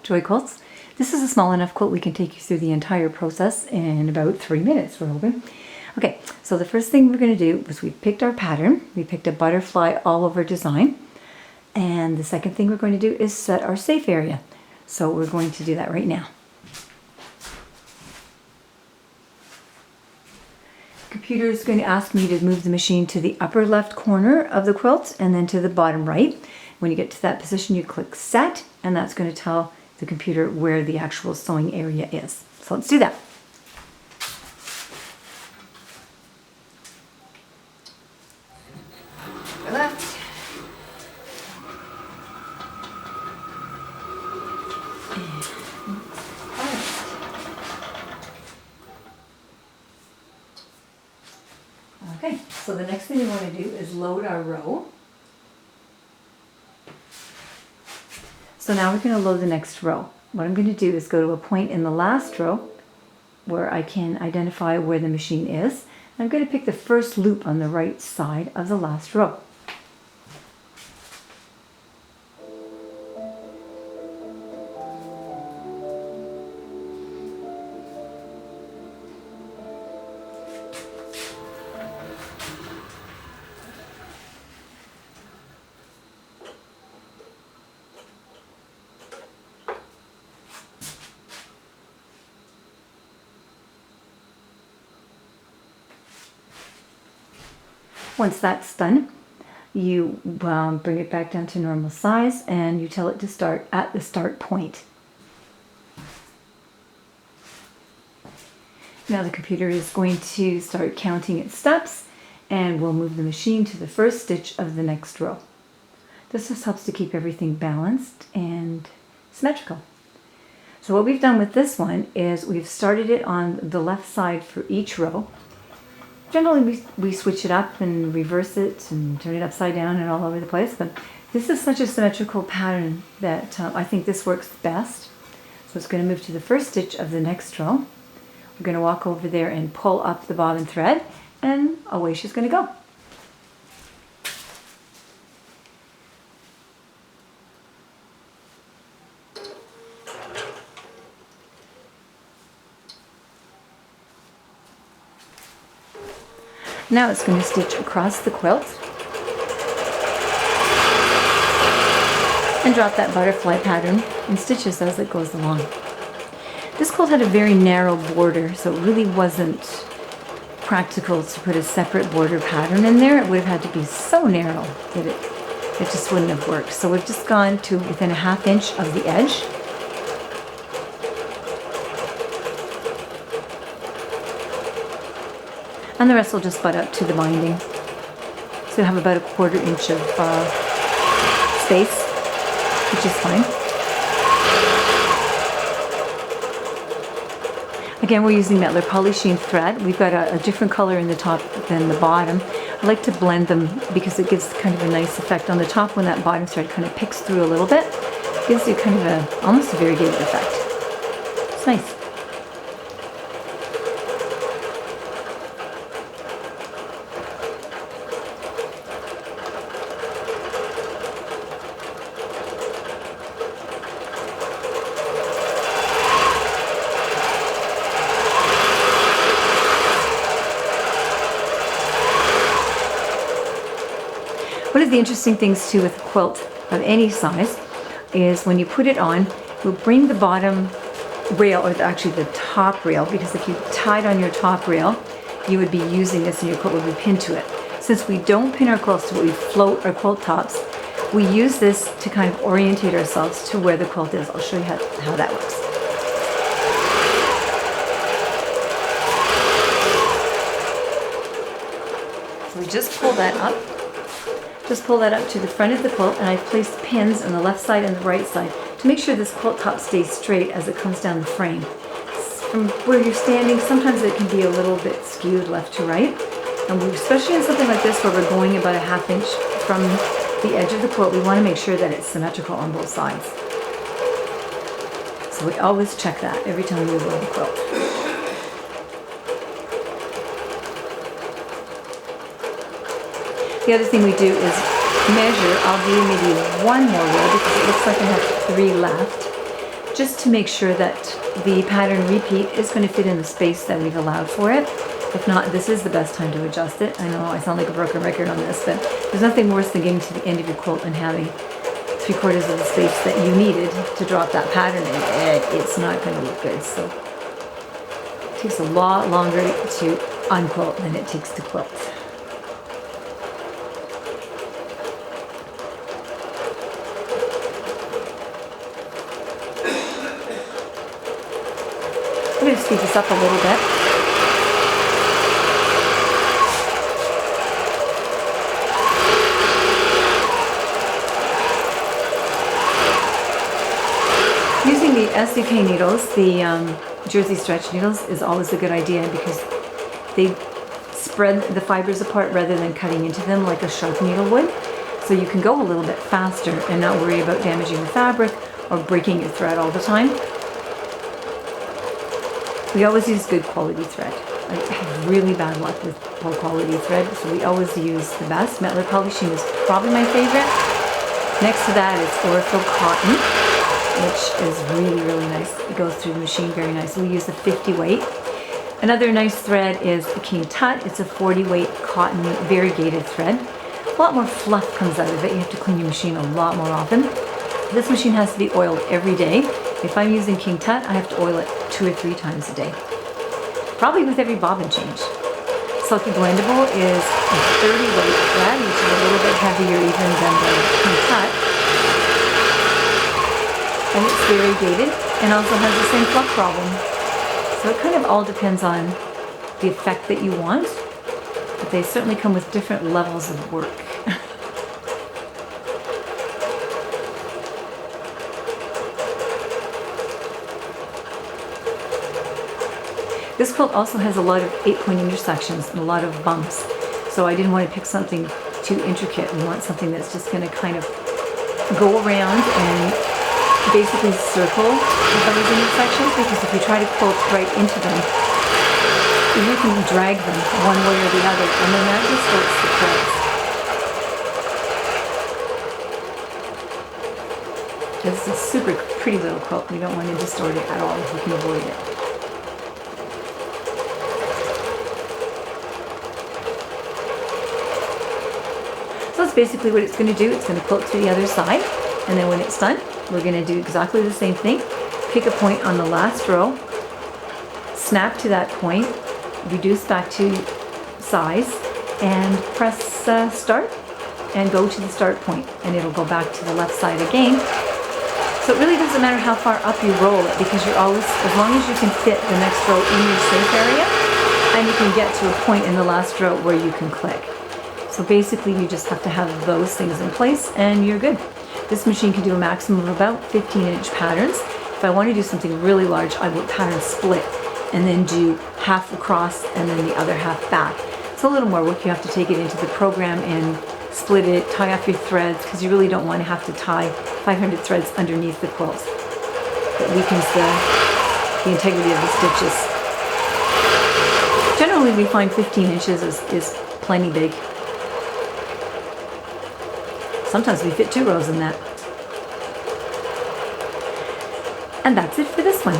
Joyquilts. This is a small enough quilt we can take you through the entire process in about 3 minutes, we're hoping. Okay, so the first thing we're going to do is we picked our pattern. We picked a butterfly all over design. And the second thing we're going to do is set our safe area. So we're going to do that right now. The computer is going to ask me to move the machine to the upper left corner of the quilt and then to the bottom right. When you get to that position, you click set, and that's going to tell the computer where the actual sewing area is. So let's do that. Left. Okay, so the next thing we want to do is load our row. So now we're going to load the next row. What I'm going to do is go to a point in the last row where I can identify where the machine is. I'm going to pick the first loop on the right side of the last row. Once that's done, you bring it back down to normal size and you tell it to start at the start point. Now the computer is going to start counting its steps and we'll move the machine to the first stitch of the next row. This just helps to keep everything balanced and symmetrical. So what we've done with this one is we've started it on the left side for each row. Generally, we switch it up and reverse it and turn it upside down and all over the place, but this is such a symmetrical pattern that I think this works best. So it's going to move to the first stitch of the next row. We're going to walk over there and pull up the bobbin thread, and away she's going to go. Now it's going to stitch across the quilt and drop that butterfly pattern in stitches as it goes along. This quilt had a very narrow border, so it really wasn't practical to put a separate border pattern in there. It would have had to be so narrow that it just wouldn't have worked. So we've just gone to within a ½ inch of the edge. And the rest will just butt up to the binding. So you'll have about a ¼ inch of space, which is fine. Again, we're using Metler Polysheen thread. We've got a different color in the top than the bottom. I like to blend them because it gives kind of a nice effect on the top when that bottom thread kind of picks through a little bit. It gives you kind of almost a variegated effect. It's nice. One of the interesting things too with a quilt of any size is when you put it on, you'll bring the bottom rail, or actually the top rail, because if you tied on your top rail, you would be using this and your quilt would be pinned to it. Since we don't pin our quilts to what we float our quilt tops, we use this to kind of orientate ourselves to where the quilt is. I'll show you how that works. So we just pull that up. Just pull that up to the front of the quilt, and I've placed pins on the left side and the right side to make sure this quilt top stays straight as it comes down the frame. From where you're standing, sometimes it can be a little bit skewed left to right. And especially in something like this where we're going about a ½ inch from the edge of the quilt, we want to make sure that it's symmetrical on both sides. So we always check that every time we roll the quilt. The other thing we do is measure. I'll do maybe one more row because it looks like I have 3 left. just to make sure that the pattern repeat is going to fit in the space that we've allowed for it. If not, this is the best time to adjust it. I know I sound like a broken record on this, but there's nothing worse than getting to the end of your quilt and having 3/4 of the space that you needed to drop that pattern in. It's not going to look good. So it takes a lot longer to unquilt than it takes to quilt. I'm going to speed this up a little bit. Using the SCK needles, the Jersey stretch needles, is always a good idea because they spread the fibers apart rather than cutting into them like a sharp needle would. So you can go a little bit faster and not worry about damaging the fabric or breaking your thread all the time. We always use good quality thread. I have really bad luck with poor quality thread, so we always use the best. Metler Polysheen is probably my favorite. Next to that is Orfil Cotton, which is really, really nice. It goes through the machine very nicely. We use the 50 weight. Another nice thread is the King Tut. It's a 40 weight cotton variegated thread. A lot more fluff comes out of it. You have to clean your machine a lot more often. This machine has to be oiled every day. If I'm using King Tut, I have to oil it 2 or 3 times a day. Probably with every bobbin change. Silky Blendable is a 30 weight thread, which is a little bit heavier even than the King Tut. And it's variegated and also has the same fluff problem. So it kind of all depends on the effect that you want, but they certainly come with different levels of work. This quilt also has a lot of 8-point intersections and a lot of bumps, so I didn't want to pick something too intricate. We want something that's just going to kind of go around and basically circle those intersections, because if you try to quilt right into them, you can drag them one way or the other, and then that distorts the quilt. This is a super pretty little quilt. We don't want to distort it at all if we can avoid it. So that's basically what it's going to do. It's going to quilt to the other side, and then when it's done, we're going to do exactly the same thing. Pick a point on the last row, snap to that point, reduce back to size, and press start, and go to the start point, and it'll go back to the left side again. So it really doesn't matter how far up you roll it, because you're always, as long as you can fit the next row in your safe area, and you can get to a point in the last row where you can click. So basically you just have to have those things in place and you're good. This machine can do a maximum of about 15-inch patterns. If I want to do something really large, I would pattern split and then do half across and then the other half back. It's a little more work. You have to take it into the program and split it, tie off your threads, because you really don't want to have to tie 500 threads underneath the quilt. It weakens the integrity of the stitches. Generally we find 15 inches is plenty big. Sometimes we fit 2 rows in that. And that's it for this one.